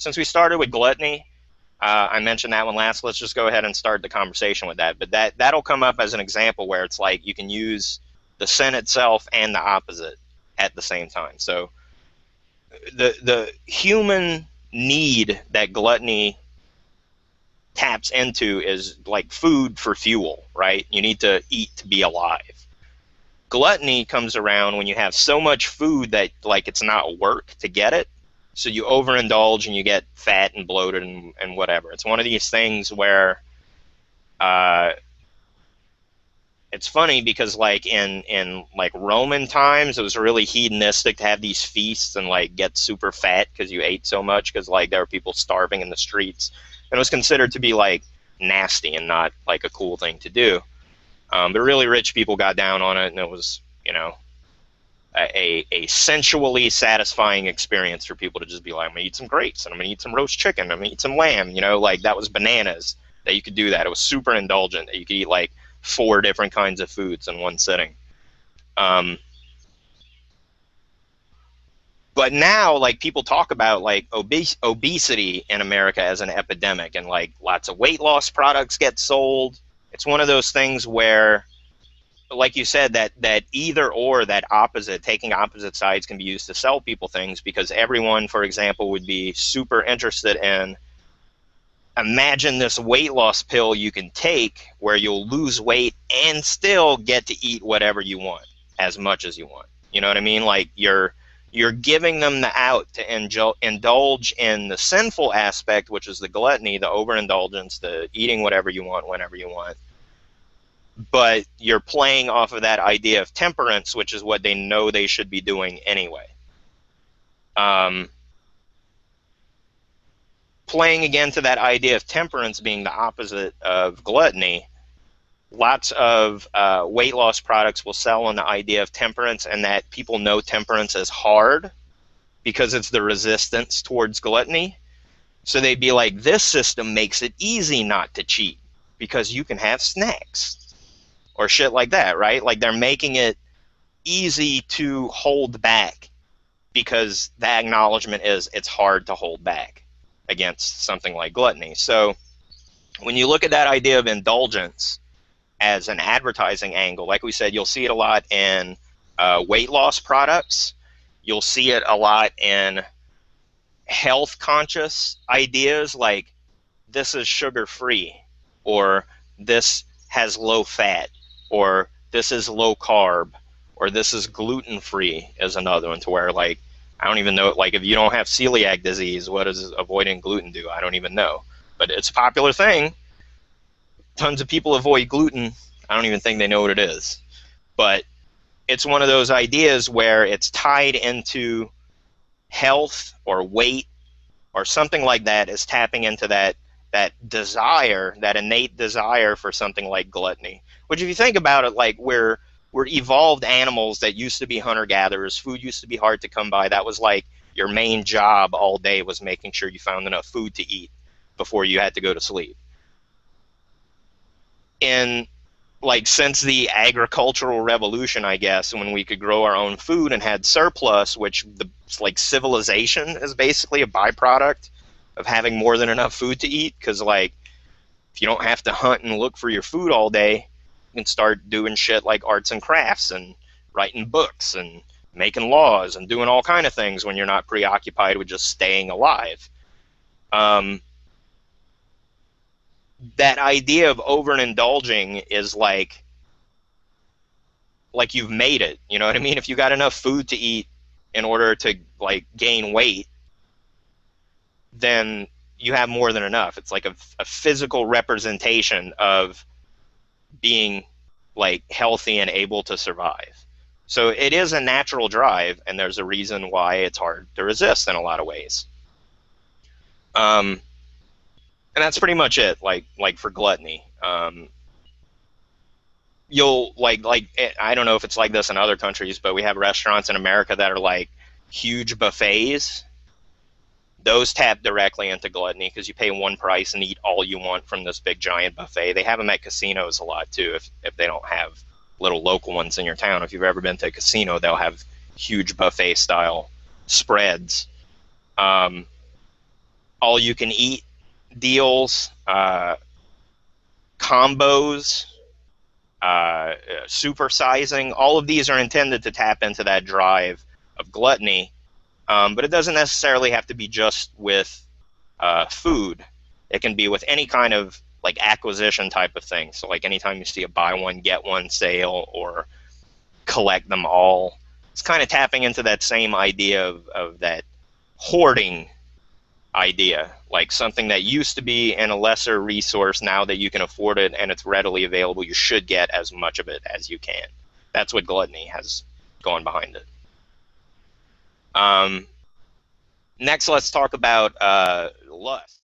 since we started with gluttony, I mentioned that one last. Let's just go ahead and start the conversation with that. But that'll come up as an example where it's like you can use the sin itself and the opposite at the same time. So the human need that gluttony taps into is like food for fuel, right? You need to eat to be alive. Gluttony comes around when you have so much food that like it's not work to get it. So you overindulge and you get fat and bloated and whatever. It's one of these things where it's funny because like in like Roman times, it was really hedonistic to have these feasts and like get super fat because you ate so much, because like there were people starving in the streets, and it was considered to be like nasty and not like a cool thing to do. But really rich people got down on it, and it was, you know, a sensually satisfying experience for people to just be like, I'm gonna eat some grapes and I'm gonna eat some roast chicken, I'm gonna eat some lamb, you know, like that was bananas that you could do that. It was super indulgent that you could eat like 4 different kinds of foods in one sitting. But now, like, people talk about like obesity in America as an epidemic, and like lots of weight loss products get sold. It's one of those things where, like you said, that either or, that opposite, taking opposite sides can be used to sell people things, because everyone, for example, would be super interested in, imagine this weight loss pill you can take where you'll lose weight and still get to eat whatever you want, as much as you want. You know what I mean? Like you're giving them the out to indulge in the sinful aspect, which is the gluttony, the overindulgence, the eating whatever you want, whenever you want. But you're playing off of that idea of temperance, which is what they know they should be doing anyway. Playing again to that idea of temperance being the opposite of gluttony, lots of weight loss products will sell on the idea of temperance, and that people know temperance as hard because it's the resistance towards gluttony. So they'd be like, this system makes it easy not to cheat because you can have snacks or shit like that, right? Like they're making it easy to hold back because the acknowledgement is it's hard to hold back against something like gluttony. So when you look at that idea of indulgence as an advertising angle, like we said, you'll see it a lot in weight loss products. You'll see it a lot in health conscious ideas like this is sugar free, or this has low fat, or this is low carb, or this is gluten free is another one, to where like I don't even know, like if you don't have celiac disease, what does avoiding gluten do? I don't even know. But it's a popular thing. Tons of people avoid gluten. I don't even think they know what it is. But it's one of those ideas where it's tied into health or weight or something like that, is tapping into that desire, that innate desire for something like gluttony. Which if you think about it, like we're evolved animals that used to be hunter-gatherers. Food used to be hard to come by. That was like your main job all day, was making sure you found enough food to eat before you had to go to sleep. And like since the agricultural revolution, I guess, when we could grow our own food and had surplus, which like civilization is basically a byproduct of having more than enough food to eat, because like if you don't have to hunt and look for your food all day, you can start doing shit like arts and crafts and writing books and making laws and doing all kind of things when you're not preoccupied with just staying alive. That idea of overindulging is like you've made it. You know what I mean? If you got enough food to eat in order to like gain weight, then you have more than enough. It's like a physical representation of being like healthy and able to survive. So it is a natural drive, and there's a reason why it's hard to resist in a lot of ways. And that's pretty much it. Like for gluttony, you'll like I don't know if it's like this in other countries, but we have restaurants in America that are like huge buffets. Those tap directly into gluttony because you pay one price and eat all you want from this big giant buffet. They have them at casinos a lot too, if they don't have little local ones in your town. If you've ever been to a casino, they'll have huge buffet style spreads. all-you-can-eat deals, combos, supersizing. All of these are intended to tap into that drive of gluttony, but it doesn't necessarily have to be just with food. It can be with any kind of like acquisition type of thing. So like anytime you see a buy one get one sale or collect them all, it's kind of tapping into that same idea of that hoarding idea, like something that used to be in a lesser resource. Now that you can afford it and it's readily available, you should get as much of it as you can. That's what gluttony has gone behind it. Um, Next, let's talk about lust.